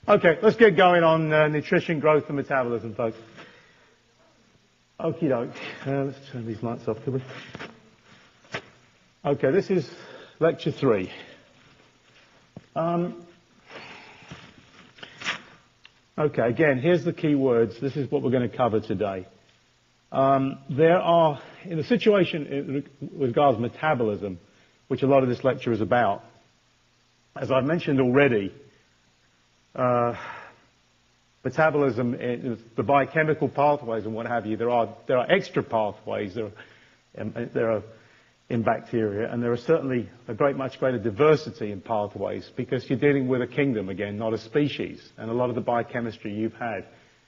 Okay, let's get going on nutrition, growth, and metabolism, folks. Okie doke. Let's turn these lights off, could we? Okay, this is lecture 3. Okay, again, here's the key words. This is what we're going to cover today. There are, in the situation with regards to metabolism, which a lot of this lecture is about, as I've mentioned already, metabolism, the biochemical pathways and what have you, there are extra pathways there are in bacteria, and there are certainly much greater diversity in pathways because you're dealing with a kingdom again, not a species. And a lot of the biochemistry you've had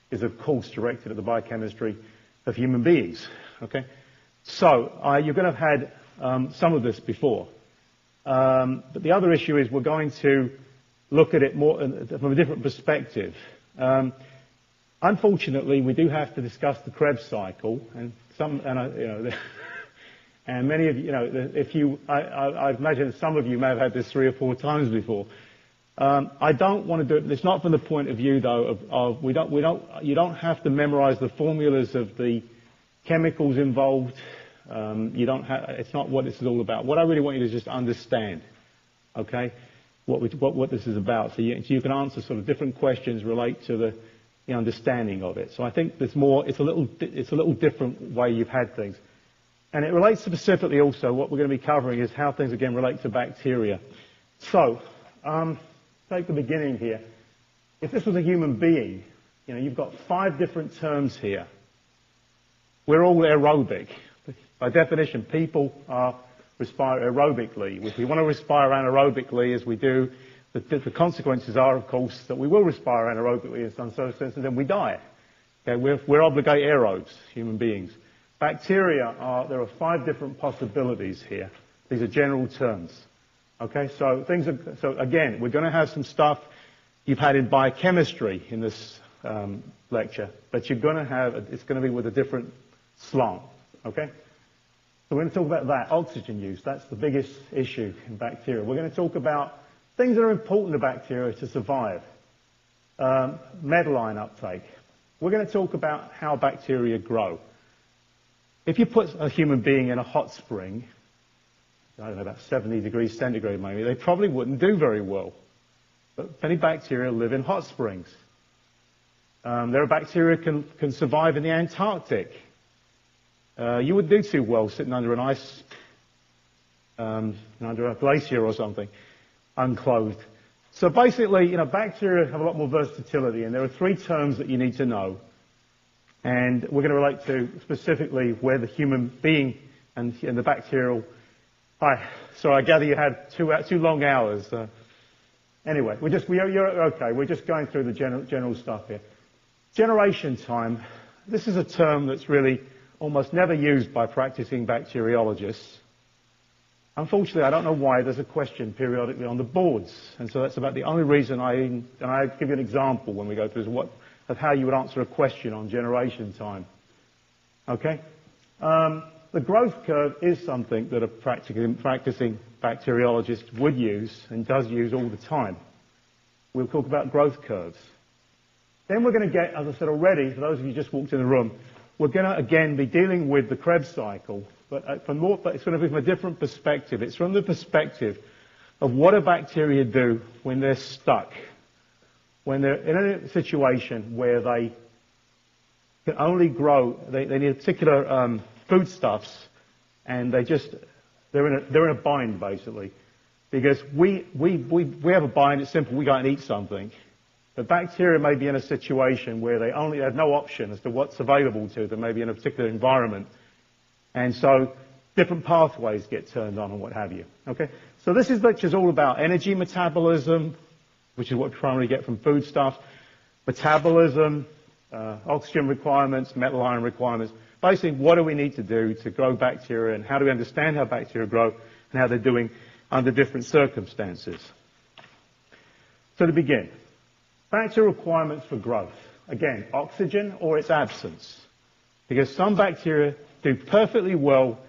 is, of course, directed at the biochemistry of human beings. Okay, so you're going to have had some of this before, but the other issue is we're going to look at it more from a different perspective. Unfortunately, we do have to discuss the Krebs cycle, and and many of you, I imagine some of you may have had this 3 or 4 times before. I don't want to do it. It's not from the point of view, though, of you don't have to memorize the formulas of the chemicals involved. It's not what this is all about. What I really want you to just understand, okay, what this is about, so you can answer sort of different questions relate to the understanding of it. So I think it's a little different way you've had things. And it relates specifically also, what we're going to be covering is how things again relate to bacteria. So, take the beginning here. If this was a human being, you've got 5 different terms here. We're all aerobic. By definition, people respire aerobically. If we want to respire anaerobically as we do, the consequences are, of course, that we will respire anaerobically in some sort of sense, and then we die. Okay, we're obligate aerobes, human beings. Bacteria there are 5 different possibilities here. These are general terms. Okay, so again, we're going to have some stuff you've had in biochemistry in this lecture, but it's going to be with a different slant. Okay, so we're going to talk about that, oxygen use. That's the biggest issue in bacteria. We're going to talk about things that are important to bacteria to survive. Medeline uptake. We're going to talk about how bacteria grow. If you put a human being in a hot spring, I don't know, about 70 degrees centigrade maybe, they probably wouldn't do very well. But many bacteria live in hot springs. There are bacteria can survive in the Antarctic. You wouldn't do too well sitting under an ice, under a glacier or something, unclothed. So basically, bacteria have a lot more versatility, and there are 3 terms that you need to know. And we're going to relate to specifically where the human being and the bacterial. So I gather you had 2 long hours. Anyway, you're okay. We're just going through the general stuff here. Generation time. This is a term that's really almost never used by practicing bacteriologists. Unfortunately, I don't know why. There's a question periodically on the boards, and so that's about the only reason and I give you an example when we go through of how you would answer a question on generation time. Okay? The growth curve is something that a practicing bacteriologist would use and does use all the time. We'll talk about growth curves. Then we're going to get, as I said already, for those of you who just walked in the room, we're going to again be dealing with the Krebs cycle, but it's going to be from a different perspective. It's from the perspective of what do bacteria do when they're stuck. When they're in a situation where they can only grow, they need particular foodstuffs, and they're in a bind basically, because we have a bind. It's simple. We go and eat something, but bacteria may be in a situation where they have no option as to what's available to them, maybe in a particular environment, and so different pathways get turned on and what have you. Okay, so this lecture is all about energy metabolism, which is what we primarily get from foodstuffs, metabolism, oxygen requirements, metal ion requirements. Basically, what do we need to do to grow bacteria, and how do we understand how bacteria grow and how they're doing under different circumstances. So to begin, bacterial requirements for growth. Again, oxygen or its absence, because some bacteria do perfectly well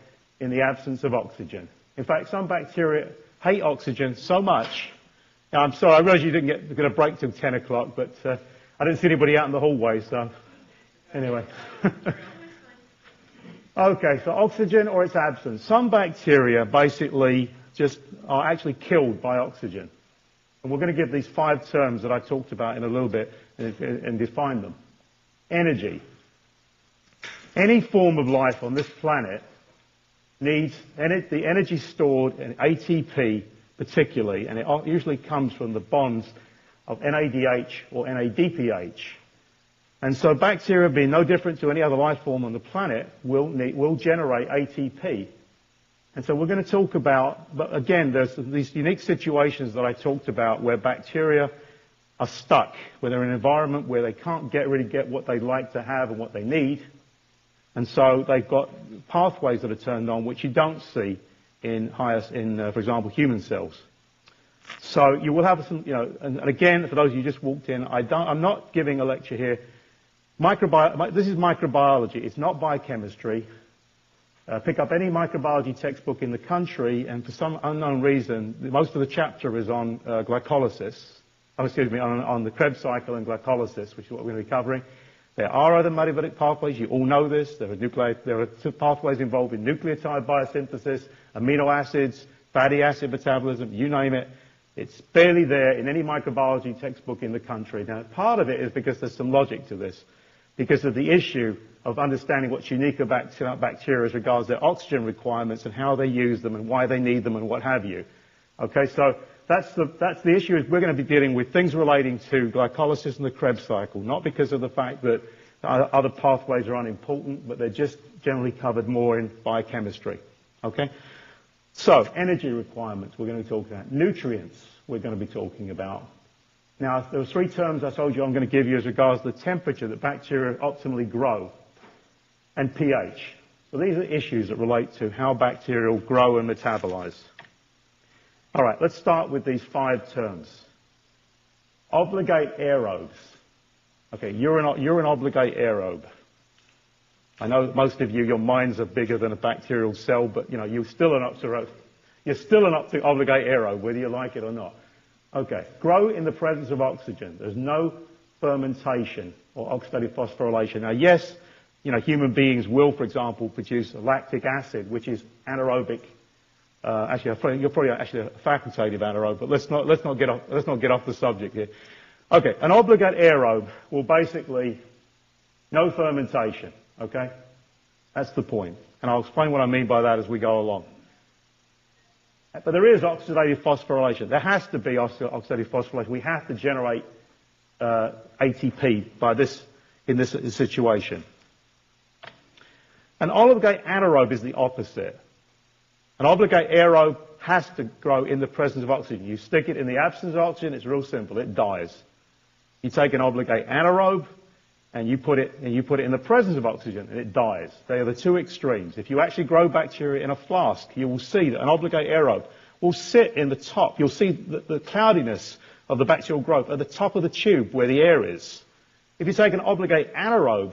in the absence of oxygen. In fact, some bacteria hate oxygen so much Yeah, I'm sorry, I realise you didn't get a break till 10 o'clock, but I didn't see anybody out in the hallway, so anyway. Okay, so oxygen or its absence. Some bacteria basically just are actually killed by oxygen. And we're going to give these 5 terms that I talked about in a little bit and define them. Energy. Any form of life on this planet needs the energy stored in ATP particularly, and it usually comes from the bonds of NADH or NADPH. And so bacteria, being no different to any other life form on the planet, will generate ATP. And so we're going to talk about, but again, there's these unique situations that I talked about where bacteria are stuck, where they're in an environment where they can't really get what they like to have and what they need. And so they've got pathways that are turned on which you don't see in, for example, human cells. So you will have some, and again, for those of you who just walked in, I'm not giving a lecture here. This is microbiology. It's not biochemistry. Pick up any microbiology textbook in the country, and for some unknown reason, most of the chapter is on glycolysis. On the Krebs cycle and glycolysis, which is what we're going to be covering. There are other metabolic pathways. You all know this. There are pathways involved in nucleotide biosynthesis, amino acids, fatty acid metabolism, you name it. It's barely there in any microbiology textbook in the country. Now, part of it is because there's some logic to this, because of the issue of understanding what's unique about bacteria as regards their oxygen requirements and how they use them and why they need them and what have you. Okay, so that's the issue. Is we're going to be dealing with things relating to glycolysis and the Krebs cycle, not because of the fact that other pathways are unimportant, but they're just generally covered more in biochemistry. Okay? So, energy requirements we're going to talk about. Nutrients we're going to be talking about. Now, there are 3 terms I told you I'm going to give you as regards to the temperature that bacteria optimally grow, and pH. So these are issues that relate to how bacteria will grow and metabolize. All right, let's start with these 5 terms. Obligate aerobes. Okay, you're an obligate aerobe. I know most of you, your minds are bigger than a bacterial cell, but you're still an obligate aerobe, whether you like it or not. Okay, grow in the presence of oxygen. There's no fermentation or oxidative phosphorylation. Now, yes, human beings will, for example, produce lactic acid, which is anaerobic. You're probably actually a facultative anaerobe, but let's not get off the subject here. Okay, an obligate aerobe will basically no fermentation. Okay, that's the point, and I'll explain what I mean by that as we go along. But there is oxidative phosphorylation. There has to be oxidative phosphorylation. We have to generate ATP in this situation. An obligate anaerobe is the opposite. An obligate aerobe has to grow in the presence of oxygen. You stick it in the absence of oxygen, it's real simple. It dies. You take an obligate anaerobe and you put it in the presence of oxygen, and it dies. They are the 2 extremes. If you actually grow bacteria in a flask, you will see that an obligate aerobe will sit in the top. You'll see the cloudiness of the bacterial growth at the top of the tube where the air is. If you take an obligate anaerobe,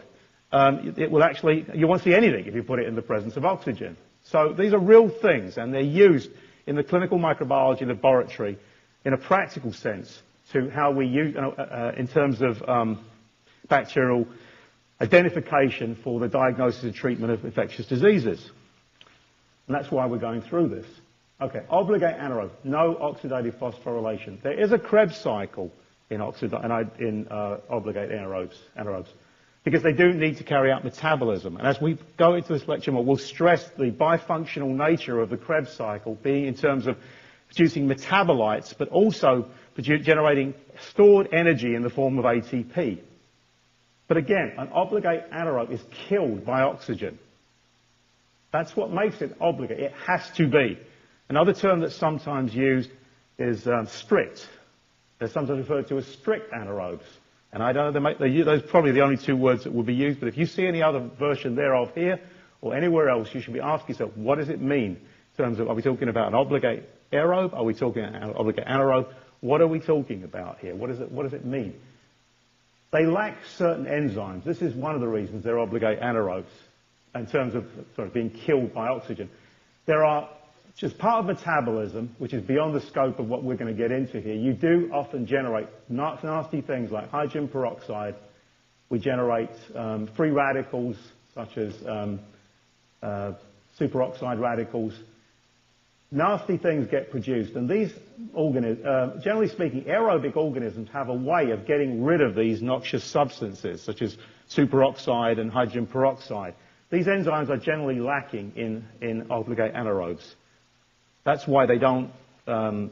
you won't see anything if you put it in the presence of oxygen. So these are real things, and they're used in the clinical microbiology laboratory in a practical sense to how we use, in terms of bacterial identification for the diagnosis and treatment of infectious diseases. And that's why we're going through this. Okay, obligate anaerobe, no oxidative phosphorylation. There is a Krebs cycle in obligate anaerobes, because they do need to carry out metabolism. And as we go into this lecture more, we'll stress the bifunctional nature of the Krebs cycle, being in terms of producing metabolites, but also generating stored energy in the form of ATP. But again, an obligate anaerobe is killed by oxygen. That's what makes it obligate. It has to be. Another term that's sometimes used is strict. They're sometimes referred to as strict anaerobes. And I don't know, those are probably the only 2 words that will be used, but if you see any other version thereof here or anywhere else, you should be asking yourself, what does it mean in terms of, are we talking about an obligate aerobe? Are we talking about an obligate anaerobe? What are we talking about here? What does it mean? They lack certain enzymes. This is one of the reasons they're obligate anaerobes in terms of being killed by oxygen. There are which is part of metabolism, which is beyond the scope of what we're going to get into here. You do often generate nasty things like hydrogen peroxide. We generate free radicals, such as superoxide radicals. Nasty things get produced, and these generally speaking, aerobic organisms have a way of getting rid of these noxious substances, such as superoxide and hydrogen peroxide. These enzymes are generally lacking in obligate anaerobes. That's why they don't live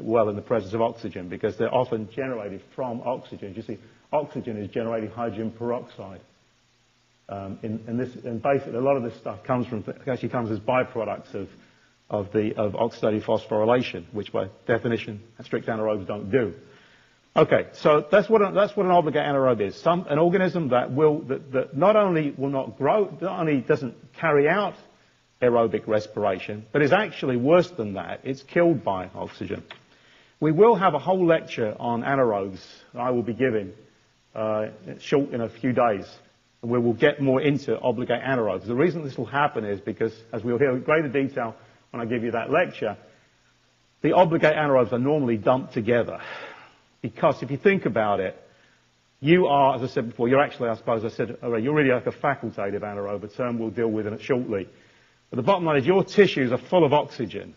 well in the presence of oxygen, because they're often generated from oxygen. You see, oxygen is generating hydrogen peroxide. And basically, a lot of this stuff actually comes as byproducts of oxidative phosphorylation, which by definition strict anaerobes don't do. Okay, so that's what an obligate anaerobe is. An organism that not only will not grow, not only doesn't carry out aerobic respiration, but is actually worse than that. It's killed by oxygen. We will have a whole lecture on anaerobes that I will be giving short in a few days. We will get more into obligate anaerobes. The reason this will happen is because, as we'll hear in greater detail when I give you that lecture, the obligate anaerobes are normally dumped together. Because if you think about it, you are, as I said before, you're actually, I suppose I said already, you're really like a facultative anaerobe, a term we'll deal with shortly. But the bottom line is your tissues are full of oxygen.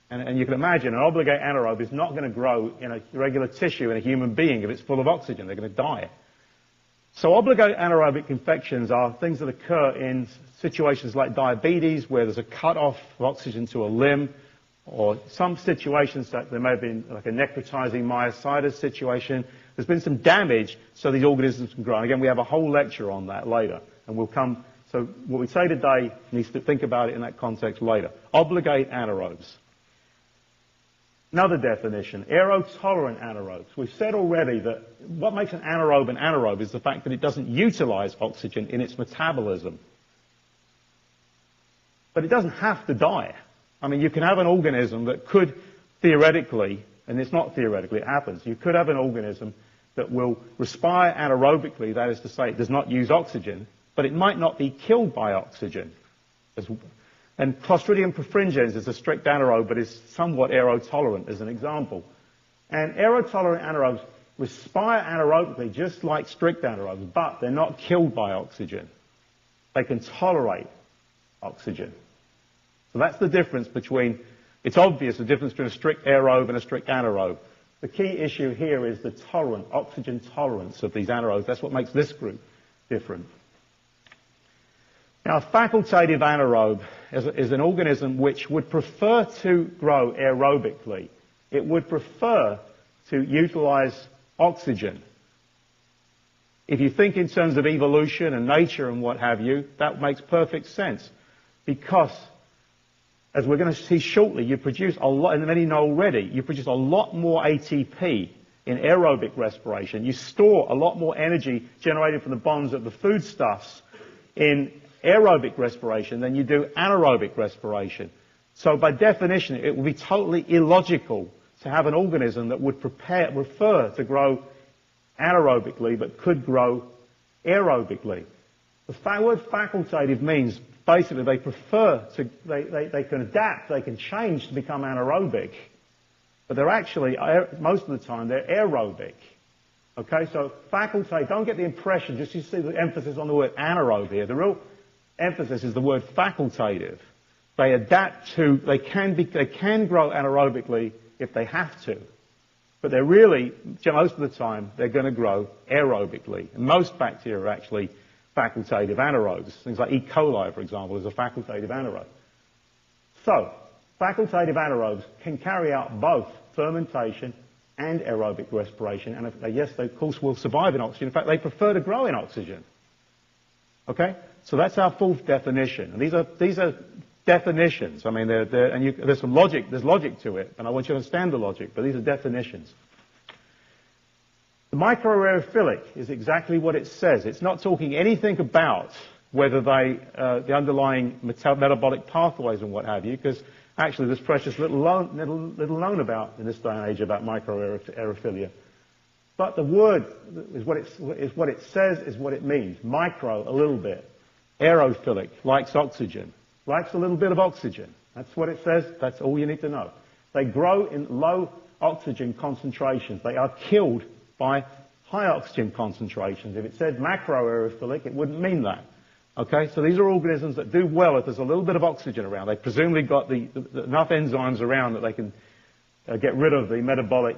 And you can imagine an obligate anaerobe is not going to grow in a regular tissue in a human being if it's full of oxygen. They're going to die. So obligate anaerobic infections are things that occur in situations like diabetes, where there's a cut-off of oxygen to a limb, or some situations that there may have been like a necrotizing myositis situation. There's been some damage so these organisms can grow. And again, we have a whole lecture on that later. And we'll come, so what we say today needs to think about it in that context later. Obligate anaerobes. Another definition, aerotolerant anaerobes. We've said already that what makes an anaerobe is the fact that it doesn't utilize oxygen in its metabolism. But it doesn't have to die. I mean, you can have an organism that could theoretically, and it's not theoretically, it happens, you could have an organism that will respire anaerobically, that is to say, it does not use oxygen, but it might not be killed by oxygen. And Clostridium perfringens is a strict anaerobe, but is somewhat aerotolerant, as an example. And aerotolerant anaerobes respire anaerobically, just like strict anaerobes, but they're not killed by oxygen. They can tolerate oxygen. So that's the difference between, it's obvious the difference between a strict aerobe and a strict anaerobe. The key issue here is the oxygen tolerance of these anaerobes. That's what makes this group different. Now, a facultative anaerobe is an organism which would prefer to grow aerobically. It would prefer to utilize oxygen. If you think in terms of evolution and nature and what have you, that makes perfect sense. Because, as we're going to see shortly, you produce a lot, and many know already, you produce a lot more ATP in aerobic respiration. You store a lot more energy generated from the bonds of the foodstuffs in aerobic respiration than you do anaerobic respiration. So by definition, it would be totally illogical to have an organism that would prefer to grow anaerobically but could grow aerobically. The word facultative means basically they prefer to, they can adapt, they can change to become anaerobic, but they're actually, most of the time, they're aerobic. Okay, so facultative, don't get the impression, just you see the emphasis on the word anaerobe here. The real emphasis is the word facultative. They adapt to, they can grow anaerobically if they have to, but they're really, most of the time, they're going to grow aerobically. And most bacteria are actually facultative anaerobes. Things like E. coli, for example, is a facultative anaerobe. So, facultative anaerobes can carry out both fermentation and aerobic respiration, and yes, they of course will survive in oxygen. In fact, they prefer to grow in oxygen. Okay? So that's our fourth definition. And these are definitions. I mean, there's some logic. There's logic to it, and I want you to understand the logic. But these are definitions. The microaerophilic is exactly what it says. It's not talking anything about whether the underlying metabolic pathways and what have you, because actually there's precious little known about in this day and age about microaerophilia. But the word is what it says, is what it means. Micro, a little bit. Aerophilic, likes oxygen. likes a little bit of oxygen. That's what it says. That's all you need to know. They grow in low oxygen concentrations. They are killed by high oxygen concentrations. If it said macroaerophilic, it wouldn't mean that. Okay, so these are organisms that do well if there's a little bit of oxygen around. They've presumably got enough enzymes around that they can get rid of the metabolic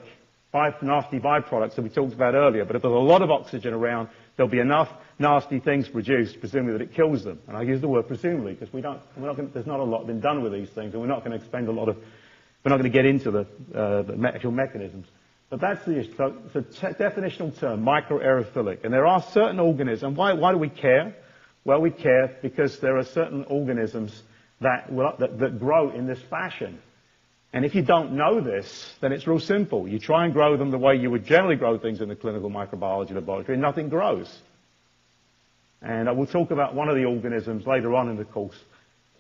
nasty byproducts that we talked about earlier. But if there's a lot of oxygen around, there'll be enough nasty things produced, presumably, that it kills them. And I use the word presumably because there's not a lot been done with these things, and we're not going to expend we're not going to get into the actual mechanisms. But that's the issue. So it's a definitional term, microaerophilic. And there are certain organisms. Why do we care? Well, we care because there are certain organisms that grow in this fashion. And if you don't know this, then it's real simple. You try and grow them the way you would generally grow things in the clinical microbiology laboratory, and nothing grows. And I will talk about one of the organisms later on in the course.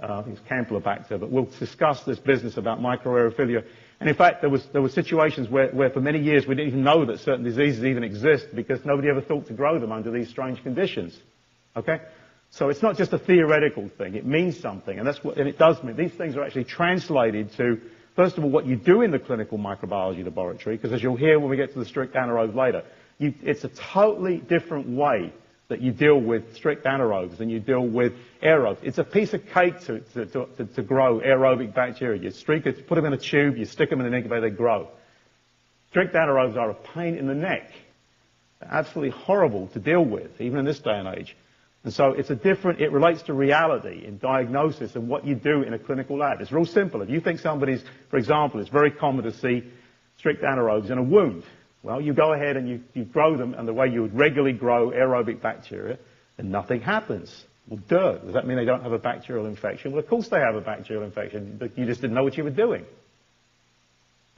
I think it's Campylobacter, but we'll discuss this business about microaerophilia. And in fact, there were situations where for many years we didn't even know that certain diseases even exist because nobody ever thought to grow them under these strange conditions. Okay? So it's not just a theoretical thing. It means something, and it does mean. These things are actually translated to, first of all, what you do in the clinical microbiology laboratory, because as you'll hear when we get to the strict anaerobes later, it's a totally different way that you deal with strict anaerobes than you deal with aerobes. It's a piece of cake to grow aerobic bacteria. You put them in a tube, you stick them in an incubator, they grow. Strict anaerobes are a pain in the neck. They're absolutely horrible to deal with, even in this day and age. And so it relates to reality in diagnosis and what you do in a clinical lab. It's real simple. If you think somebody's, for example, it's very common to see strict anaerobes in a wound. Well, you go ahead and you grow them and the way you would regularly grow aerobic bacteria, and nothing happens. Well, does that mean they don't have a bacterial infection? Well, of course they have a bacterial infection, but you just didn't know what you were doing.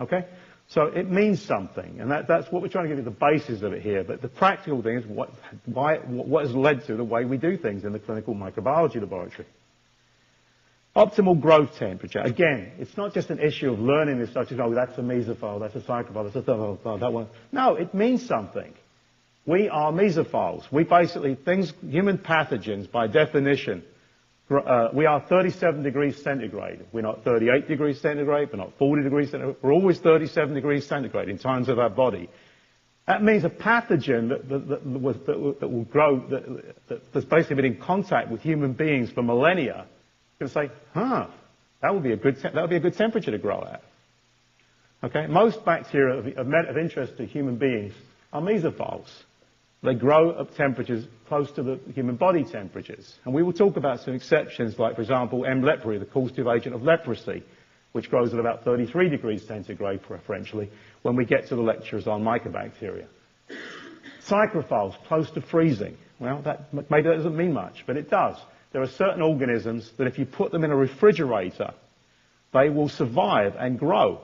Okay? So it means something, and that's what we're trying to give you the basis of it here. But the practical thing is what has led to the way we do things in the clinical microbiology laboratory. Optimal growth temperature. Again, it's not just an issue of learning this stuff. Oh, that's a mesophile, that's a psychophile, that's a thermophile, that one. No, it means something. We are mesophiles. We basically, human pathogens, by definition, we are 37 degrees centigrade. We're not 38 degrees centigrade. We're not 40 degrees centigrade. We're always 37 degrees centigrade in terms of our body. That means a pathogen that will grow, that's basically been in contact with human beings for millennia, can say, that would be a good temperature to grow at. Okay, most bacteria of interest to human beings are mesophiles. They grow at temperatures close to the human body temperatures. And we will talk about some exceptions, like, for example, M. leprae, the causative agent of leprosy, which grows at about 33 degrees centigrade preferentially, when we get to the lectures on mycobacteria. Psychrophiles, close to freezing. Well, maybe that doesn't mean much, but it does. There are certain organisms that if you put them in a refrigerator, they will survive and grow,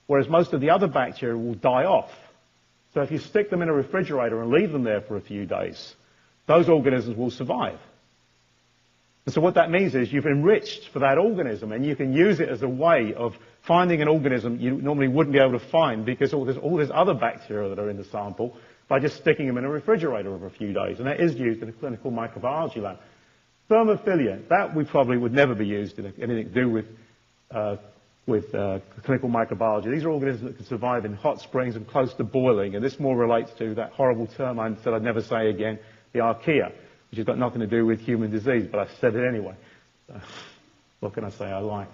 whereas most of the other bacteria will die off. So if you stick them in a refrigerator and leave them there for a few days, those organisms will survive. And so what that means is you've enriched for that organism, and you can use it as a way of finding an organism you normally wouldn't be able to find because there's all this other bacteria that are in the sample by just sticking them in a refrigerator for a few days. And that is used in a clinical microbiology lab. Thermophilia, that we probably would never be used in anything to do with clinical microbiology. These are organisms that can survive in hot springs and close to boiling, and this more relates to that horrible term I said I'd never say again, the archaea, which has got nothing to do with human disease, but I said it anyway. What can I say? I lie.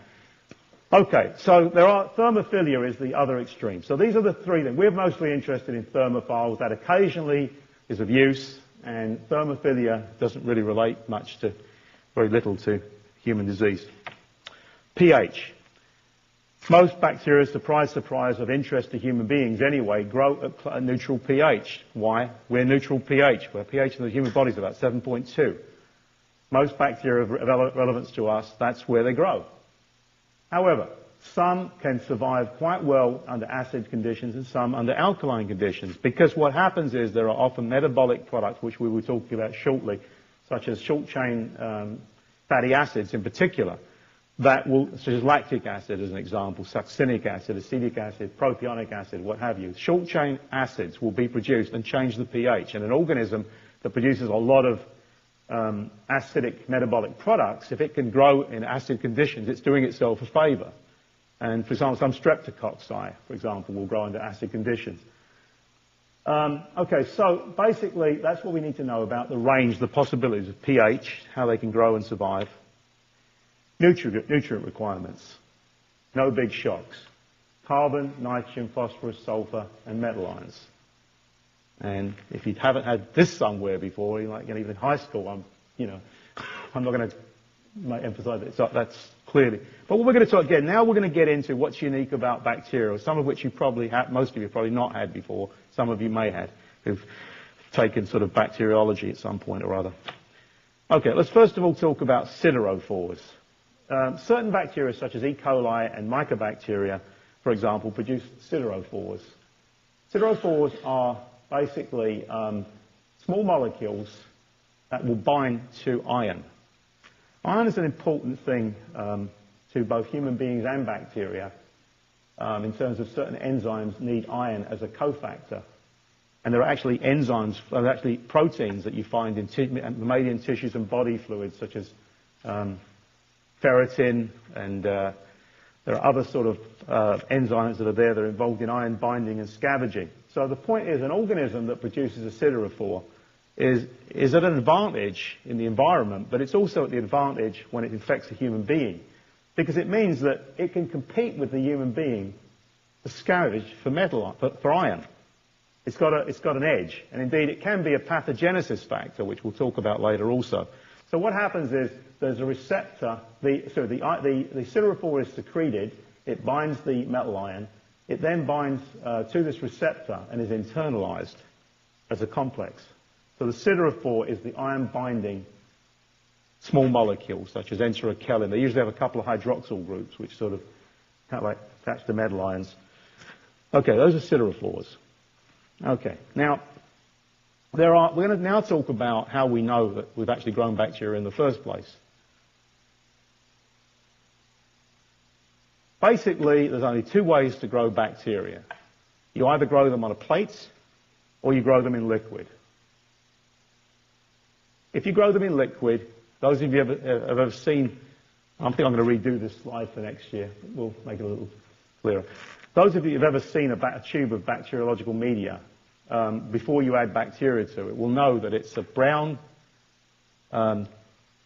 Okay, so thermophilia is the other extreme. So these are the three that we're mostly interested in. Thermophiles, that occasionally is of use, and thermophilia doesn't really relate very little to human disease. pH. Most bacteria, surprise, surprise, of interest to human beings anyway, grow at a neutral pH. Why? We're neutral pH. Where pH in the human body is about 7.2. Most bacteria of relevance to us, that's where they grow. However, some can survive quite well under acid conditions and some under alkaline conditions, because what happens is there are often metabolic products, which we will talk about such as short-chain fatty acids in particular, such as lactic acid as an example, succinic acid, acetic acid, propionic acid, what have you. Short-chain acids will be produced and change the pH. And an organism that produces a lot of acidic metabolic products, if it can grow in acid conditions, it's doing itself a favor. And for example, some streptococci, for example, will grow under acid conditions. Okay, so basically that's what we need to know about the range, the possibilities of pH, how they can grow and survive. Nutrient requirements. No big shocks. Carbon, nitrogen, phosphorus, sulfur, and metal ions. And if you haven't had this somewhere before, like even in high school, I'm not going to emphasize it. So that's clearly. But what we're going to talk again, now we're going to get into what's unique about bacteria, some of which you probably have, most of you have probably not had before. Some of you may have, who've taken sort of bacteriology at some point or other. Okay, let's first of all talk about siderophores. Certain bacteria, such as E. coli and mycobacteria, for example, produce siderophores. Siderophores are basically small molecules that will bind to iron. Iron is an important thing to both human beings and bacteria in terms of certain enzymes need iron as a cofactor. And there are actually enzymes, actually proteins that you find in mammalian tissues and body fluids, such as ferritin, and there are other sort of enzymes that are there that are involved in iron binding and scavenging. So the point is, an organism that produces a siderophore is at an advantage in the environment, but it's also at the advantage when it infects a human being, because it means that it can compete with the human being to scavenge for iron. It's got an edge, and indeed it can be a pathogenesis factor, which we'll talk about later also. So what happens is there's a receptor. The siderophore is secreted. It binds the metal ion. It then binds to this receptor and is internalized as a complex. So the siderophore is the iron-binding small molecules, such as enterokelin. They usually have a couple of hydroxyl groups, which sort of kind of like attach to metal ions. Okay, those are siderophores. Okay, now we're going to now talk about how we know that we've actually grown bacteria in the first place. Basically, there's only two ways to grow bacteria. You either grow them on a plate or you grow them in liquid. If you grow them in liquid, those of you have ever seen, I think I'm going to redo this slide for next year. We'll make it a little clearer. Those of you who have ever seen a tube of bacteriological media, before you add bacteria to it, will know that it's a brown,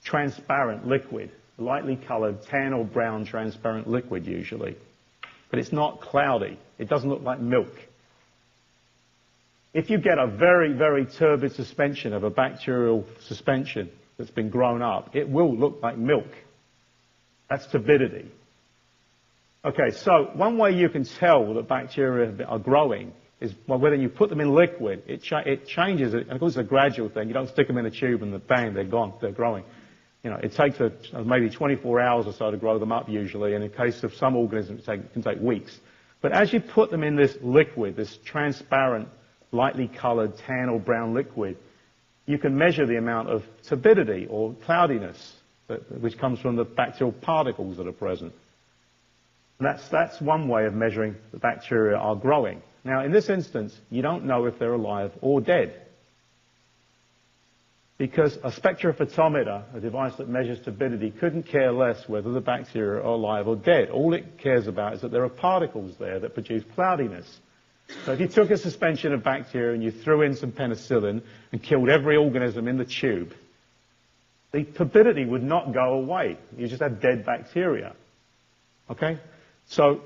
transparent liquid, lightly colored tan or brown transparent liquid usually. But it's not cloudy. It doesn't look like milk. If you get a very, very turbid suspension of a bacterial suspension that's been grown up, it will look like milk. That's turbidity. Okay, so one way you can tell that bacteria are growing is when you put them in liquid, it changes it, and of course it's a gradual thing. You don't stick them in a tube and bang, they're gone, they're growing. It takes maybe 24 hours or so to grow them up usually, and in case of some organisms it can take weeks. But as you put them in this liquid, this transparent, lightly colored tan or brown liquid, you can measure the amount of turbidity or cloudiness which comes from the bacterial particles that are present. And that's one way of measuring the bacteria are growing. Now, in this instance, you don't know if they're alive or dead, because a spectrophotometer, a device that measures turbidity, couldn't care less whether the bacteria are alive or dead. All it cares about is that there are particles there that produce cloudiness. So if you took a suspension of bacteria and you threw in some penicillin and killed every organism in the tube, the turbidity would not go away. You just have dead bacteria. Okay? So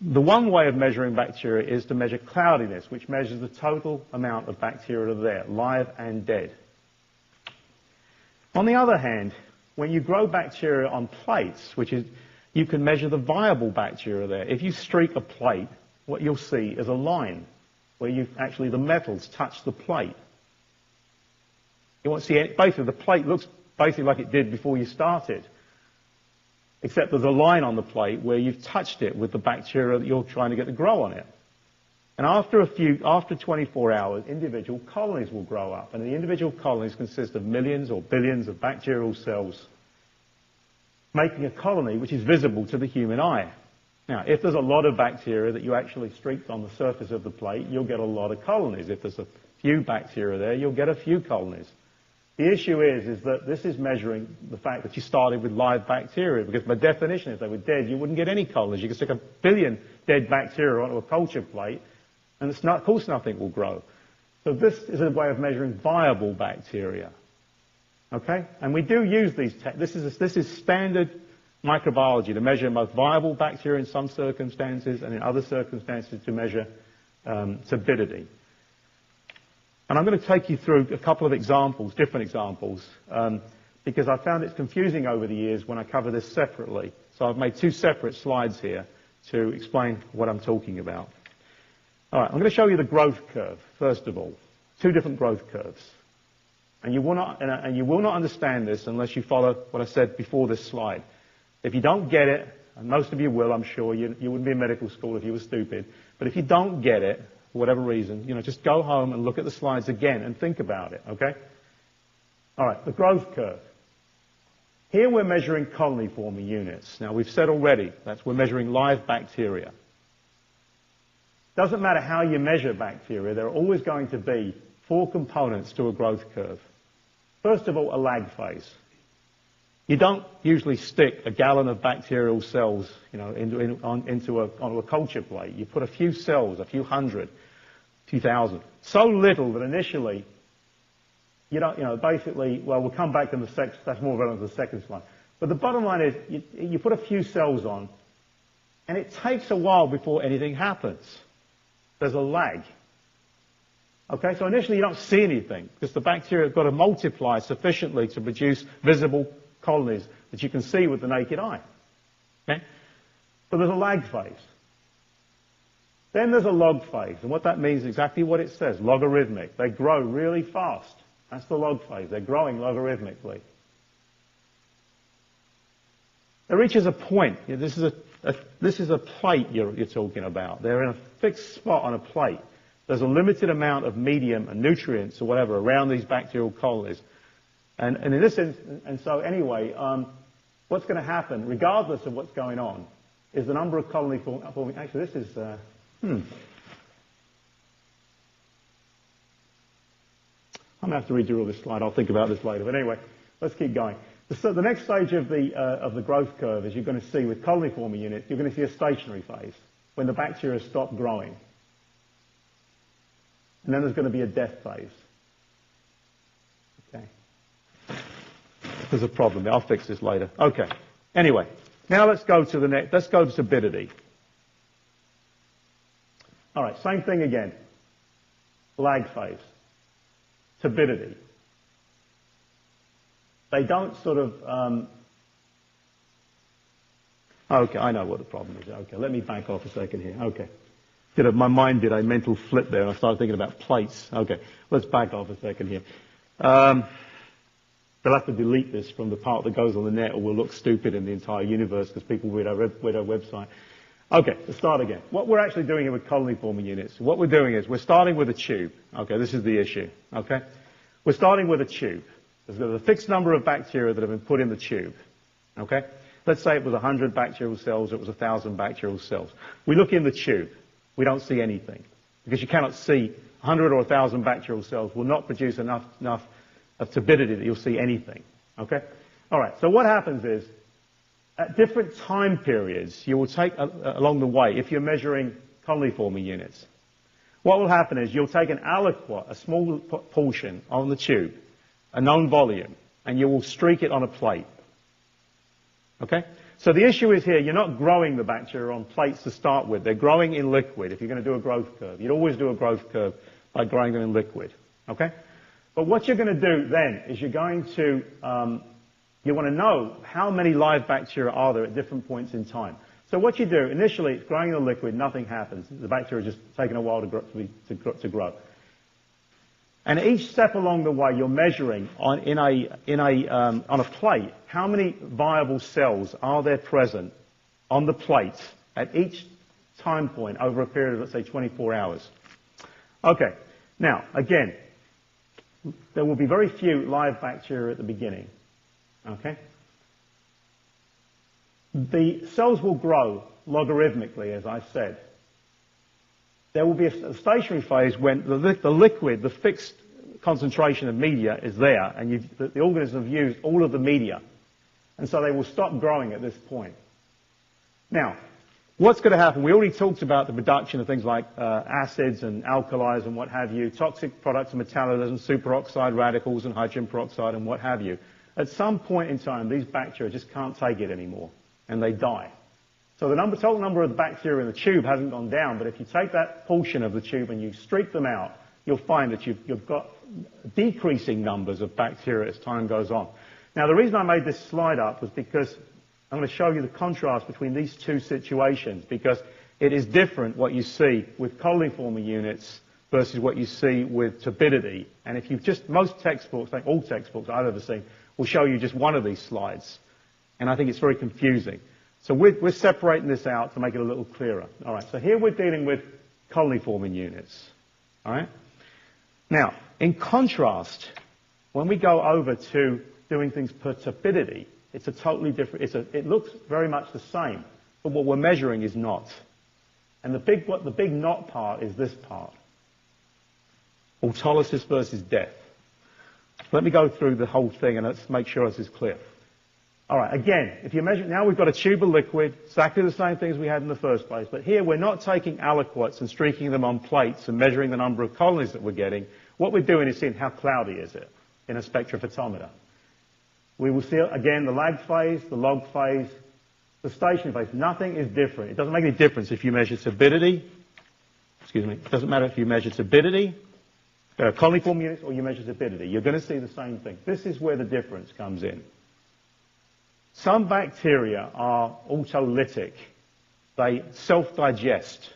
the one way of measuring bacteria is to measure cloudiness, which measures the total amount of bacteria that are there, live and dead. On the other hand, when you grow bacteria on plates, you can measure the viable bacteria there. If you streak a plate, what you'll see is a line where the metals touch the plate. You won't see it. Basically, the plate looks basically like it did before you started, except there's a line on the plate where you've touched it with the bacteria that you're trying to get to grow on it. And after 24 hours, individual colonies will grow up, and the individual colonies consist of millions or billions of bacterial cells, making a colony which is visible to the human eye. Now, if there's a lot of bacteria that you actually streaked on the surface of the plate, you'll get a lot of colonies. If there's a few bacteria there, you'll get a few colonies. The issue is that this is measuring the fact that you started with live bacteria, because by definition, if they were dead, you wouldn't get any colonies. You could stick 1 billion dead bacteria onto a culture plate, and of course nothing will grow. So this is a way of measuring viable bacteria. Okay? And we do use these. This is standard microbiology to measure both viable bacteria in some circumstances and in other circumstances to measure turbidity. And I'm going to take you through a couple of examples, different examples, because I found it's confusing over the years when I cover this separately. So I've made 2 separate slides here to explain what I'm talking about. All right, I'm going to show you the growth curve, first of all. 2 different growth curves. And you will not understand this unless you follow what I said before this slide. If you don't get it, and most of you will, I'm sure, you wouldn't be in medical school if you were stupid, but if you don't get it, for whatever reason, just go home and look at the slides again and think about it, okay? All right, the growth curve. Here we're measuring colony-forming units. Now, we've said already that we're measuring live bacteria. Doesn't matter how you measure bacteria, there are always going to be 4 components to a growth curve. First of all, a lag phase. You don't usually stick a gallon of bacterial cells, onto a culture plate. You put a few cells, a few hundred, 2,000. So little that initially, basically, well, we'll come back to that's more relevant to the second slide. But the bottom line is, you put a few cells on, and it takes a while before anything happens. There's a lag. Okay, so initially you don't see anything, because the bacteria have got to multiply sufficiently to produce visible colonies that you can see with the naked eye. Okay? So there's a lag phase. Then there's a log phase, and what that means is exactly what it says, logarithmic. They grow really fast. That's the log phase. They're growing logarithmically. It reaches a point. This is a plate you're talking about. They're in a fixed spot on a plate. There's a limited amount of medium and nutrients or whatever around these bacterial colonies. And in this instance, and so anyway, what's going to happen, regardless of what's going on, is the number of colony forming. Actually, this is. I'm going to have to read through all this slide. I'll think about this later. But anyway, let's keep going. So the next stage of the growth curve is you're going to see with colony forming units, you're going to see a stationary phase when the bacteria stop growing. And then there's going to be a death phase. Okay. There's a problem there. I'll fix this later. Okay. Anyway, now let's go to the next. Let's go to turbidity. All right, same thing again. Lag phase. Turbidity. They don't sort of... okay, I know what the problem is. Okay, let me back off a second here. Okay. My mind did a mental flip there, and I started thinking about plates. Okay, let's back off a second here. They'll have to delete this from the part that goes on the net, or we'll look stupid in the entire universe because people read our website. Okay, let's start again. What we're actually doing here with colony-forming units, what we're doing is we're starting with a tube. Okay, this is the issue. Okay, we're starting with a tube. There's a fixed number of bacteria that have been put in the tube. Okay, let's say it was 100 bacterial cells, it was 1,000 bacterial cells. We look in the tube. We don't see anything because you cannot see 100 or 1,000 bacterial cells will not produce enough of turbidity that you'll see anything. Okay? All right, so what happens is at different time periods you will take along the way, if you're measuring colony-forming units, what will happen is you'll take an aliquot, a small portion on the tube, a known volume, and you will streak it on a plate. Okay? So the issue is here, you're not growing the bacteria on plates to start with. They're growing in liquid if you're going to do a growth curve. You'd always do a growth curve by growing them in liquid. Okay? But what you're going to do then is you're going to, you want to know how many live bacteria are there at different points in time. So what you do, initially it's growing in the liquid, nothing happens. The bacteria is just taking a while to grow. And each step along the way, you're measuring on a plate how many viable cells are there present on the plate at each time point over a period of, let's say, 24 hours. Okay. Now, again, there will be very few live bacteria at the beginning. Okay. The cells will grow logarithmically, as I said. There will be a stationary phase when the liquid, the fixed concentration of media is there, and the organisms have used all of the media, and so they will stop growing at this point. Now, what's going to happen? We already talked about the reduction of things like acids and alkalis and what have you, toxic products of metabolism, superoxide radicals and hydrogen peroxide and what have you. At some point in time, these bacteria just can't take it anymore, and they die. So the total number of the bacteria in the tube hasn't gone down, but if you take that portion of the tube and you streak them out, you'll find that you've got decreasing numbers of bacteria as time goes on. Now, the reason I made this slide up was because I'm going to show you the contrast between these two situations, because it is different what you see with colony-forming units versus what you see with turbidity. And if you've most textbooks, like all textbooks I've ever seen, will show you just one of these slides. And I think it's very confusing. So we're separating this out to make it a little clearer. All right, so here we're dealing with colony-forming units. All right? Now, in contrast, when we go over to doing things per turbidity, it's a totally different, it looks very much the same, but what we're measuring is not. And the big not part is this part. Autolysis versus death. Let me go through the whole thing and let's make sure this is clear. All right, again, if you measure, now we've got a tube of liquid, exactly the same thing as we had in the first place, but here we're not taking aliquots and streaking them on plates and measuring the number of colonies that we're getting. What we're doing is seeing how cloudy is it in a spectrophotometer. We will see, again, the lag phase, the log phase, the stationary phase. Nothing is different. It doesn't make any difference if you measure turbidity. Excuse me. It doesn't matter if you measure turbidity, colony-forming units, or you measure turbidity. You're going to see the same thing. This is where the difference comes in. Some bacteria are autolytic. They self-digest.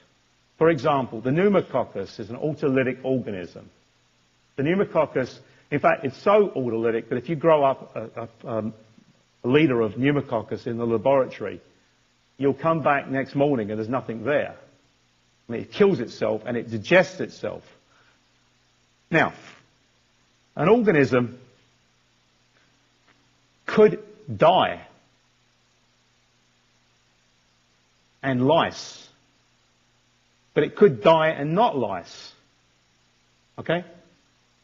For example, the pneumococcus is an autolytic organism. The pneumococcus, in fact, it's so autolytic that if you grow up a liter of pneumococcus in the laboratory, you'll come back next morning and there's nothing there. I mean, it kills itself and it digests itself. Now, an organism could die, and lyse, but it could die and not lyse. Okay?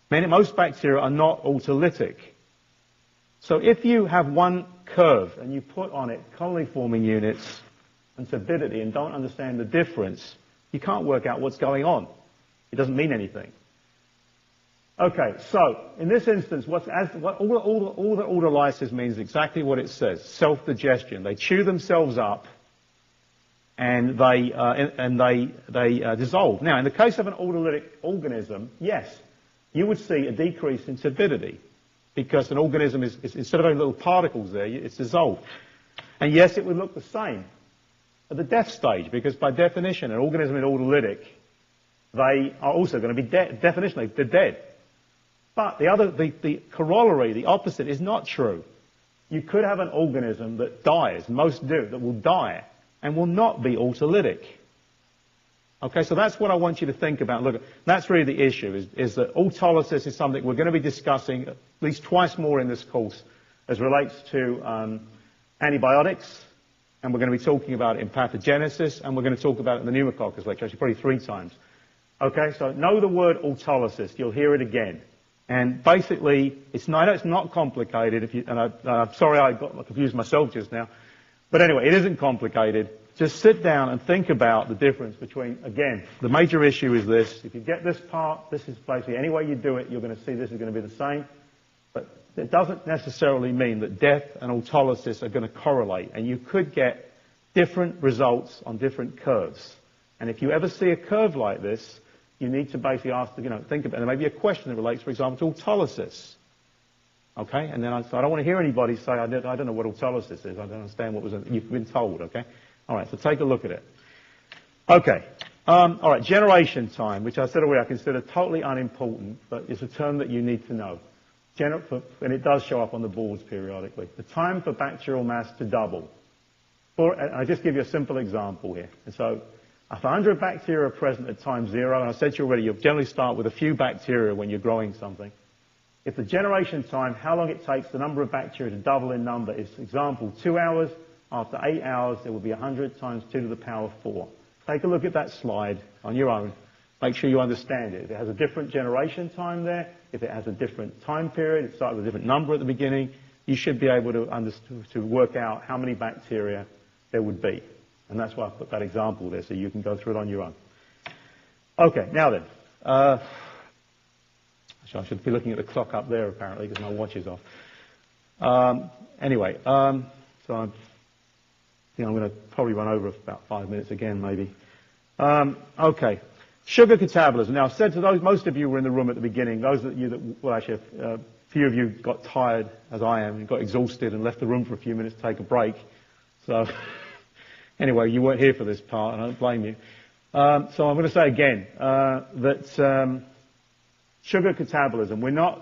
Most bacteria are not autolytic. So if you have one curve and you put on it colony-forming units and turbidity and don't understand the difference, you can't work out what's going on. It doesn't mean anything. Okay, so in this instance, all the autolysis means exactly what it says: self-digestion. They chew themselves up and they dissolve. Now, in the case of an autolytic organism, yes, you would see a decrease in turbidity because an organism is instead of having little particles there, it's dissolved. And yes, it would look the same at the death stage because by definition, an organism is autolytic. They are also going to be dead. Definitionally, they're dead. But the corollary, the opposite, is not true. You could have an organism that dies, most do, that will die, and will not be autolytic. Okay, so that's what I want you to think about. Look, that's really the issue, is that autolysis is something we're going to be discussing at least twice more in this course as relates to antibiotics, and we're going to be talking about it in pathogenesis, and we're going to talk about it in the pneumococcus lecture, actually probably 3 times. Okay, so know the word autolysis. You'll hear it again. And basically, I know it's not complicated, I'm sorry I got confused myself just now, but anyway, it isn't complicated. Just sit down and think about the difference between, again, the major issue is this. If you get this part, this is basically, any way you do it, you're going to see this is going to be the same. But it doesn't necessarily mean that death and autolysis are going to correlate. And you could get different results on different curves. And if you ever see a curve like this, you need to basically ask, think about it. There may be a question that relates, for example, to autolysis. Okay? And then I don't want to hear anybody say, I don't know what autolysis is. I don't understand what you've been told. Okay? All right, so take a look at it. Okay. All right, generation time, which I said already I consider totally unimportant, but it's a term that you need to know. And it does show up on the boards periodically. The time for bacterial mass to double. I'll just give you a simple example here. And so, if 100 bacteria are present at time 0, and I said to you already, you'll generally start with a few bacteria when you're growing something. If the generation time, how long it takes the number of bacteria to double in number is, for example, 2 hours, after 8 hours, there will be 100 times 2 to the power 4. Take a look at that slide on your own. Make sure you understand it. If it has a different generation time there, if it has a different time period, it starts with a different number at the beginning, you should be able to work out how many bacteria there would be. And that's why I put that example there, so you can go through it on your own. Okay, now then. I should be looking at the clock up there, apparently, because my watch is off. Anyway, so I'm going to probably run over about 5 minutes again, maybe. Okay. Sugar catabolism. Now, I've said to those, most of you were in the room at the beginning. Those of you that, well, actually, a few of you got tired, as I am, and got exhausted and left the room for a few minutes to take a break. So, anyway, you weren't here for this part, and I don't blame you. So I'm going to say again that sugar catabolism.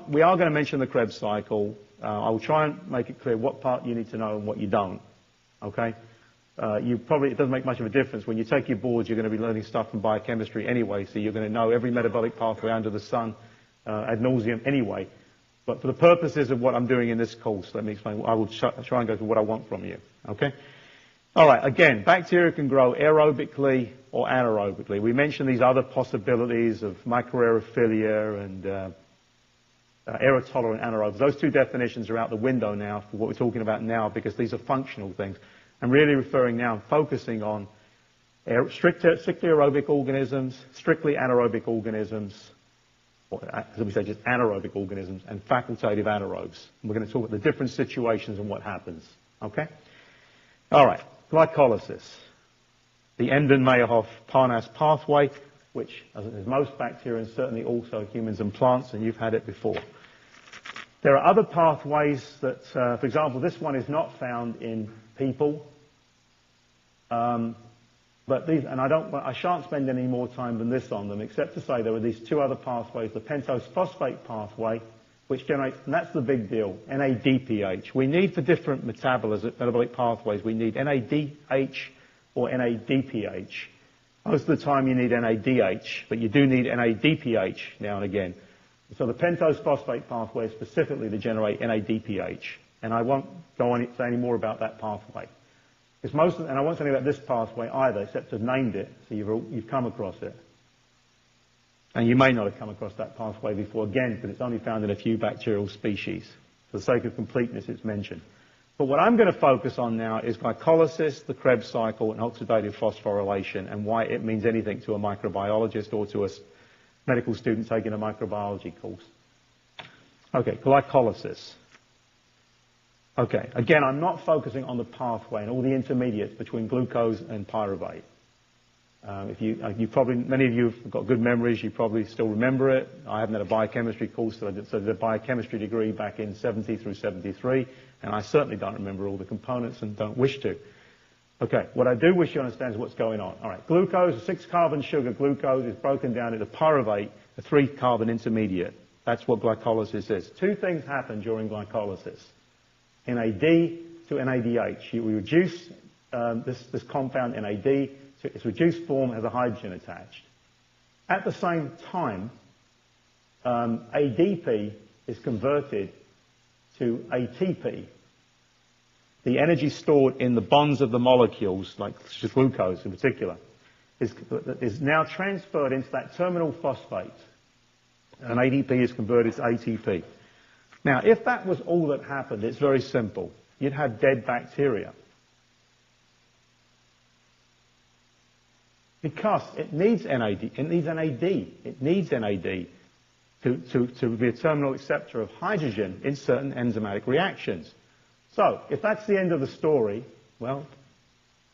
We are going to mention the Krebs cycle. I will try and make it clear what part you need to know and what you don't. Okay. It doesn't make much of a difference. When you take your boards, you're going to be learning stuff from biochemistry anyway, so you're going to know every metabolic pathway under the sun ad nauseum anyway. But for the purposes of what I'm doing in this course, let me explain. I will try and go through what I want from you. Okay? All right, again, bacteria can grow aerobically or anaerobically. We mentioned these other possibilities of microaerophilia and aerotolerant anaerobes. Those two definitions are out the window now for what we're talking about now, because these are functional things. I'm really referring now, focusing on strictly aerobic organisms, strictly anaerobic organisms, or as we say, just anaerobic organisms, and facultative anaerobes. And we're going to talk about the different situations and what happens. Okay? All right. Glycolysis. The Embden-Meyerhoff-Parnas pathway, which, as is most bacteria, and certainly also humans and plants, and you've had it before. There are other pathways that, for example, this one is not found in people. But these, and I shan't spend any more time than this on them, except to say there are these two other pathways, the pentose phosphate pathway, which generates, and that's the big deal, NADPH. We need for different metabolic pathways, we need NADH or NADPH. Most of the time you need NADH, but you do need NADPH now and again. So the pentose phosphate pathway is specifically to generate NADPH. And I won't go on say any more about that pathway. And I won't say anything about this pathway either, except to have named it, so you've come across it. And you may not have come across that pathway before, again, because it's only found in a few bacterial species. For the sake of completeness, it's mentioned. But what I'm going to focus on now is glycolysis, the Krebs cycle, and oxidative phosphorylation, and why it means anything to a microbiologist or to a medical student taking a microbiology course. Okay, glycolysis. Okay, again, I'm not focusing on the pathway and all the intermediates between glucose and pyruvate. Many of you have got good memories, you probably still remember it. I haven't had a biochemistry course, so I did a biochemistry degree back in 70 through 73, and I certainly don't remember all the components and don't wish to. Okay, what I do wish you understand is what's going on. All right, glucose, a 6-carbon sugar glucose, is broken down into pyruvate, a 3-carbon intermediate. That's what glycolysis is. Two things happen during glycolysis. NAD to NADH. We reduce this compound NAD to its reduced form, has a hydrogen attached. At the same time, ADP is converted to ATP. The energy stored in the bonds of the molecules, like glucose in particular, is now transferred into that terminal phosphate, and ADP is converted to ATP. Now, if that was all that happened, it's very simple. You'd have dead bacteria. Because it needs NAD. It needs NAD. It needs NAD to be a terminal acceptor of hydrogen in certain enzymatic reactions. So, if that's the end of the story, well,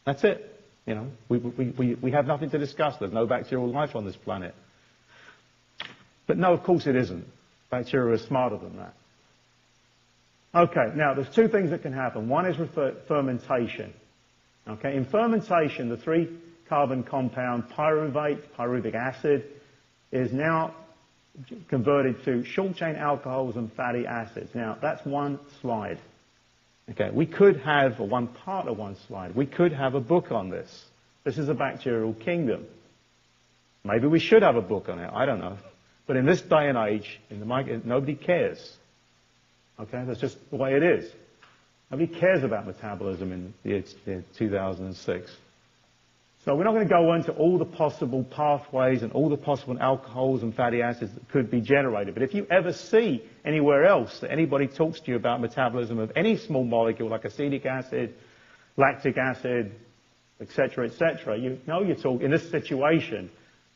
that's it. You know, we have nothing to discuss. There's no bacterial life on this planet. But no, of course it isn't. Bacteria are smarter than that. Okay, now there's two things that can happen. One is fermentation. Okay, in fermentation, the 3-carbon compound pyruvic acid, is now converted to short-chain alcohols and fatty acids. Now, that's one slide. Okay, we could have, or one part of one slide, we could have a book on this. This is a bacterial kingdom. Maybe we should have a book on it, I don't know. But in this day and age, nobody cares. Okay, that's just the way it is. Nobody cares about metabolism in the year 2006. So we're not going to go into all the possible pathways and all the possible alcohols and fatty acids that could be generated. But if you ever see anywhere else that anybody talks to you about metabolism of any small molecule like acetic acid, lactic acid, etc., you know you're talking, in this situation,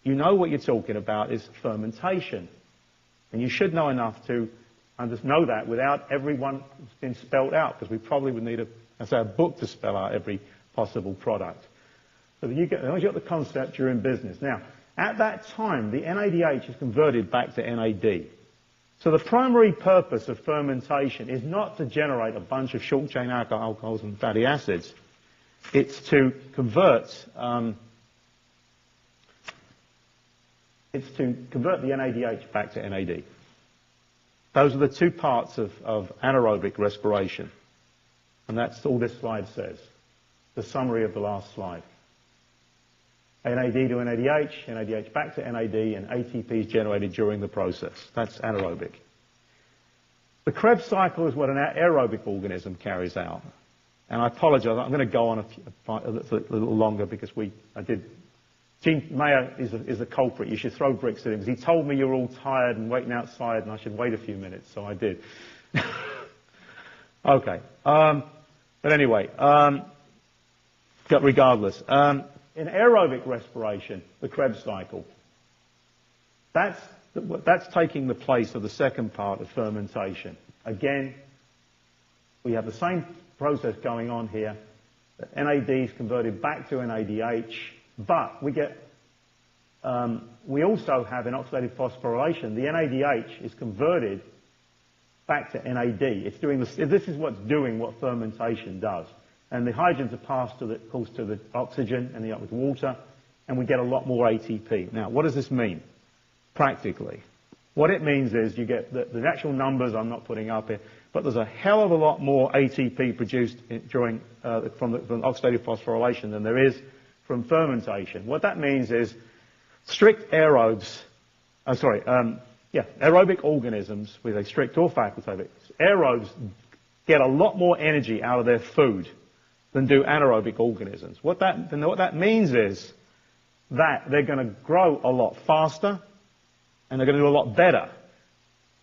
you know what you're talking about is fermentation. And you should know enough to know that without everyone being spelled out, because we probably would need a book to spell out every possible product. So as long as you've got the concept, you're in business. Now, at that time, the NADH is converted back to NAD. So the primary purpose of fermentation is not to generate a bunch of short-chain alcohols and fatty acids. It's to convert the NADH back to NAD. Those are the two parts of anaerobic respiration. And that's all this slide says. The summary of the last slide. NAD to NADH, NADH back to NAD, and ATP is generated during the process. That's anaerobic. The Krebs cycle is what an aerobic organism carries out. And I apologize, I'm going to go on a little longer because Gene Mayer is a culprit. You should throw bricks at him. He told me you're all tired and waiting outside and I should wait a few minutes, so I did. Okay. But anyway, regardless. In aerobic respiration, the Krebs cycle, that's taking the place of the second part of fermentation. Again, we have the same process going on here. The NAD is converted back to NADH, but we also have in oxidative phosphorylation, the NADH is converted back to NAD. This is what's doing what fermentation does. And the hydrogens are passed to the oxygen and with water, and we get a lot more ATP. Now, what does this mean practically? What it means is you get the actual numbers I'm not putting up here, but there's a hell of a lot more ATP produced from oxidative phosphorylation than there is from fermentation. What that means is strict aerobic organisms with a strict or facultative, aerobes get a lot more energy out of their food than do anaerobic organisms. What that means is that they're going to grow a lot faster and they're going to do a lot better.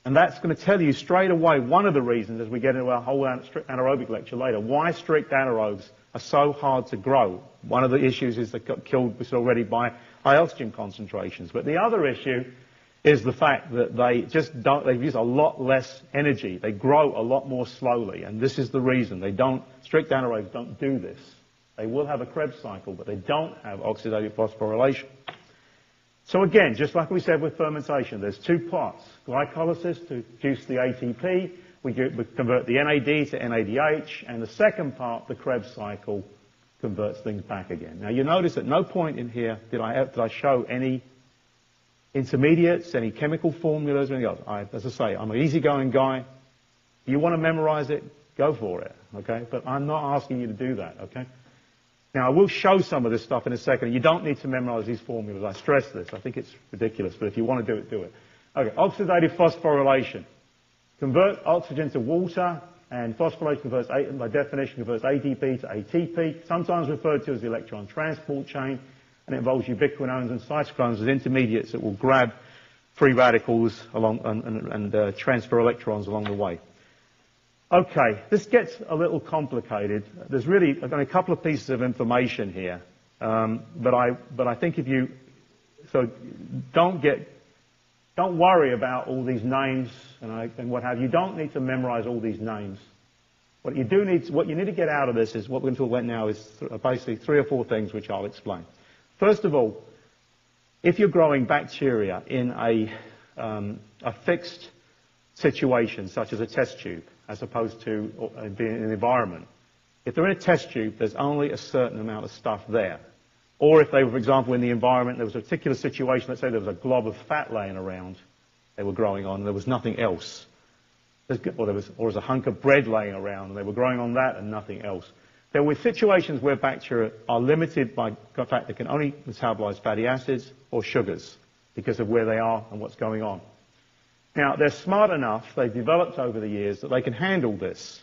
And that's going to tell you straight away one of the reasons, as we get into our whole strict anaerobic lecture later, why strict anaerobes are so hard to grow. One of the issues is they got killed already by high oxygen concentrations. But the other issue is the fact that they use a lot less energy. They grow a lot more slowly. And this is the reason. Strict anaerobes don't do this. They will have a Krebs cycle, but they don't have oxidative phosphorylation. So again, just like we said with fermentation, there's two parts. Glycolysis to produce the ATP. We convert the NAD to NADH. And the second part, the Krebs cycle, converts things back again. Now you notice at no point in here did I show any intermediates, any chemical formulas, or anything else. As I say, I'm an easygoing guy. If you want to memorize it, go for it, okay? But I'm not asking you to do that, okay? Now, I will show some of this stuff in a second. You don't need to memorize these formulas. I stress this. I think it's ridiculous, but if you want to do it, do it. Okay, oxidative phosphorylation. Convert oxygen to water, and phosphorylation by definition, converts ADP to ATP, sometimes referred to as the electron transport chain, and it involves ubiquinones and cytochromes as intermediates that will grab free radicals along and transfer electrons along the way. Okay, this gets a little complicated. I've got a couple of pieces of information here, but I think don't worry about all these names and what have you. You don't need to memorize all these names. What you need to get out of this is what we're going to talk about now is basically 3 or 4 things which I'll explain. First of all, if you're growing bacteria in a fixed situation, such as a test tube, as opposed to being in an environment, if they're in a test tube, there's only a certain amount of stuff there. Or if they were, for example, in the environment, there was a particular situation, let's say there was a glob of fat laying around they were growing on, and there was nothing else. Or there was a hunk of bread laying around, and they were growing on that and nothing else. There were situations where bacteria are limited by the fact they can only metabolize fatty acids or sugars because of where they are and what's going on. Now, they're smart enough, they've developed over the years, that they can handle this.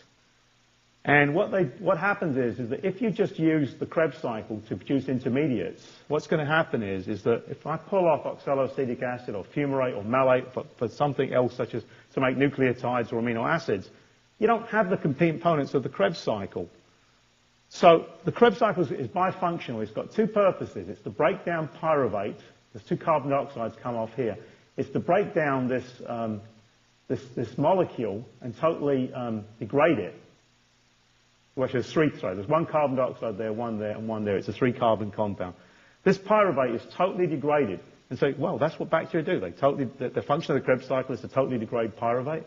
And what happens is that if you just use the Krebs cycle to produce intermediates, what's going to happen is that if I pull off oxaloacetic acid or fumarate or malate for something else such as to make nucleotides or amino acids, you don't have the components of the Krebs cycle. So the Krebs cycle is bifunctional. It's got two purposes. It's to break down pyruvate. There's two carbon dioxides come off here. It's to break down this molecule and totally degrade it. Well, actually, there's three. Sorry, there's one carbon dioxide there, and one there. It's a three-carbon compound. This pyruvate is totally degraded. And so, well, that's what bacteria do. The function of the Krebs cycle is to totally degrade pyruvate.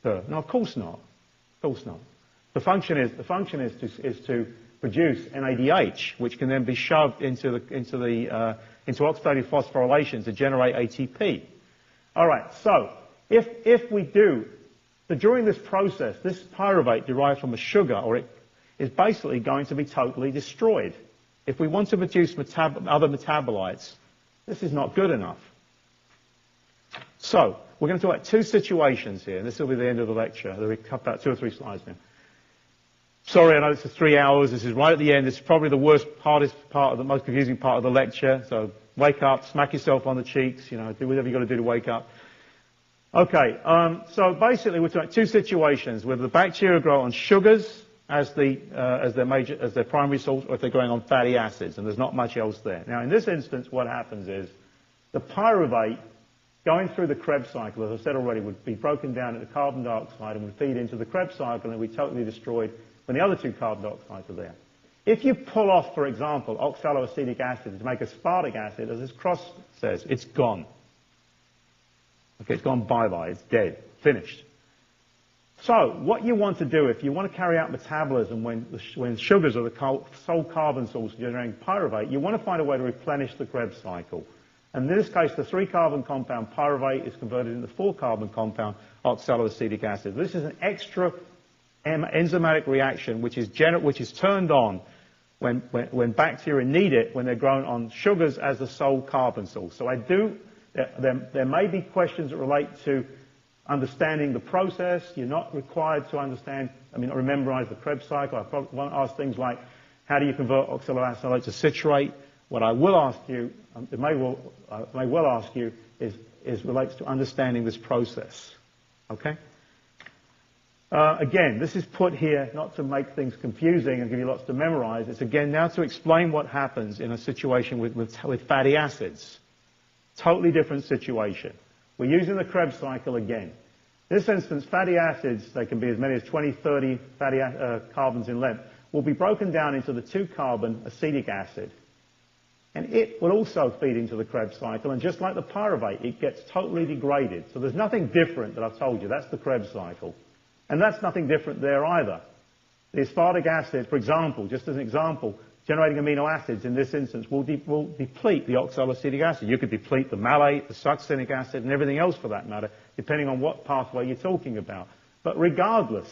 No, of course not. Of course not. The function is to produce NADH, which can then be shoved into oxidative phosphorylation to generate ATP. All right. So if we do. So during this process, this pyruvate derived from a sugar, is basically going to be totally destroyed. If we want to produce other metabolites, this is not good enough. So we're going to talk about two situations here, and this will be the end of the lecture. There'll be about 2 or 3 slides now. Sorry, I know this is 3 hours. This is right at the end. This is probably the hardest part, the most confusing part of the lecture. So wake up, smack yourself on the cheeks, do whatever you've got to do to wake up. Okay, so basically we're talking about two situations, whether the bacteria grow on sugars as their primary source, or if they're growing on fatty acids, and there's not much else there. Now, in this instance, what happens is the pyruvate going through the Krebs cycle, as I said already, would be broken down into carbon dioxide and would feed into the Krebs cycle and would be totally destroyed when the other two carbon dioxides are there. If you pull off, for example, oxaloacetic acid to make aspartic acid, as this cross says, it's gone. Okay, it's gone bye-bye, it's dead, finished. So what you want to do if you want to carry out metabolism when sugars are the sole carbon source generating pyruvate, you want to find a way to replenish the Krebs cycle. And in this case, the 3-carbon compound pyruvate is converted into 4-carbon compound oxaloacetic acid. This is an extra enzymatic reaction which is turned on when bacteria need it when they're grown on sugars as the sole carbon source. So there may be questions that relate to understanding the process. You're not required to memorize the Krebs cycle. I probably won't ask things like, how do you convert oxaloacetate to citrate? What I will ask you, may well ask you, relates to understanding this process. Okay? Again, this is put here not to make things confusing and give you lots to memorize. It's again now to explain what happens in a situation with fatty acids. Totally different situation. We're using the Krebs cycle again. In this instance, fatty acids, they can be as many as 20, 30 carbons in length, will be broken down into the 2-carbon acetic acid. And it will also feed into the Krebs cycle, and just like the pyruvate, it gets totally degraded. So there's nothing different that I've told you. That's the Krebs cycle. And that's nothing different there either. The aspartic acid, for example, just as an example, generating amino acids in this instance will deplete the oxaloacetic acid. You could deplete the malate, the succinic acid, and everything else for that matter, depending on what pathway you're talking about. But regardless,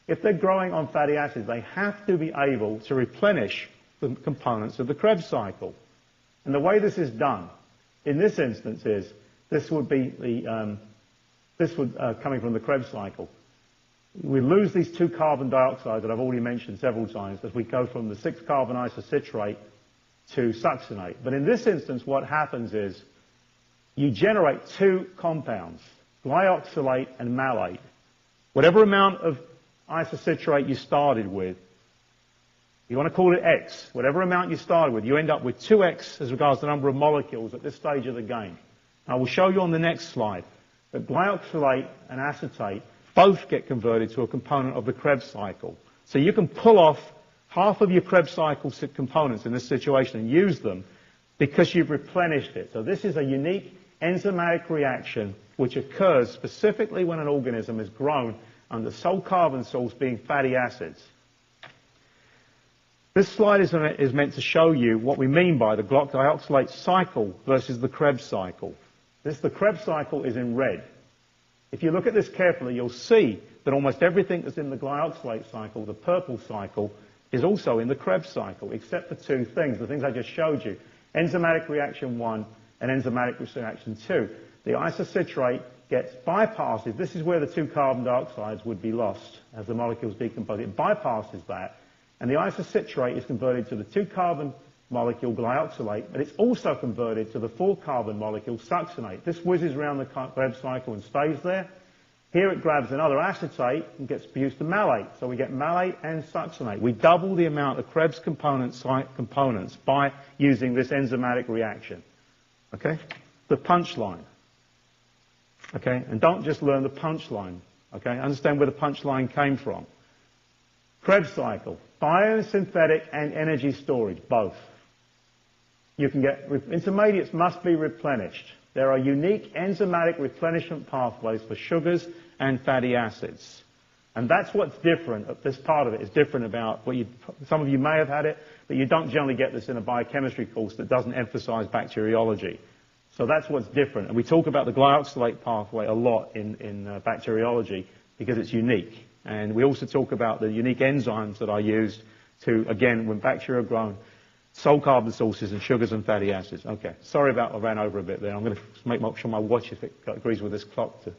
if they're growing on fatty acids, they have to be able to replenish the components of the Krebs cycle. And the way this is done, in this instance, is this would be coming from the Krebs cycle. We lose these 2 carbon dioxides that I've already mentioned several times as we go from the 6-carbon isocitrate to succinate. But in this instance, what happens is you generate 2 compounds, glyoxylate and malate. Whatever amount of isocitrate you started with, you want to call it X, whatever amount you started with, you end up with 2X as regards the number of molecules at this stage of the game. I will show you on the next slide that glyoxylate and acetate both get converted to a component of the Krebs cycle. So you can pull off half of your Krebs cycle components in this situation and use them because you've replenished it. So this is a unique enzymatic reaction which occurs specifically when an organism is grown under sole carbon source being fatty acids. This slide is meant to show you what we mean by the glyoxylate cycle versus the Krebs cycle. The Krebs cycle is in red. If you look at this carefully, you'll see that almost everything that's in the glyoxylate cycle, the purple cycle, is also in the Krebs cycle, except for 2 things, the things I just showed you, enzymatic reaction 1 and enzymatic reaction 2. The isocitrate gets bypassed. This is where the 2 carbon dioxides would be lost as the molecules decompose. It bypasses that, and the isocitrate is converted to the 2 carbon molecule glyoxylate, but it's also converted to the 4 carbon molecule succinate. This whizzes around the Krebs cycle and stays there. Here it grabs another acetate and gets produced a malate. So we get malate and succinate. We double the amount of Krebs components by using this enzymatic reaction. Okay? The punchline. Okay? And don't just learn the punchline. Okay? Understand where the punchline came from. Krebs cycle. Biosynthetic and energy storage, both. You can get, intermediates must be replenished. There are unique enzymatic replenishment pathways for sugars and fatty acids. And that's what's different. This part of it is different about what some of you may have had it, but you don't generally get this in a biochemistry course that doesn't emphasize bacteriology. So that's what's different. And we talk about the glyoxylate pathway a lot in bacteriology because it's unique. And we also talk about the unique enzymes that are used to, again, when bacteria are grown, sole carbon sources and sugars and fatty acids. Okay, sorry about I ran over a bit there. I'm going to make sure my watch, if it agrees with this clock, to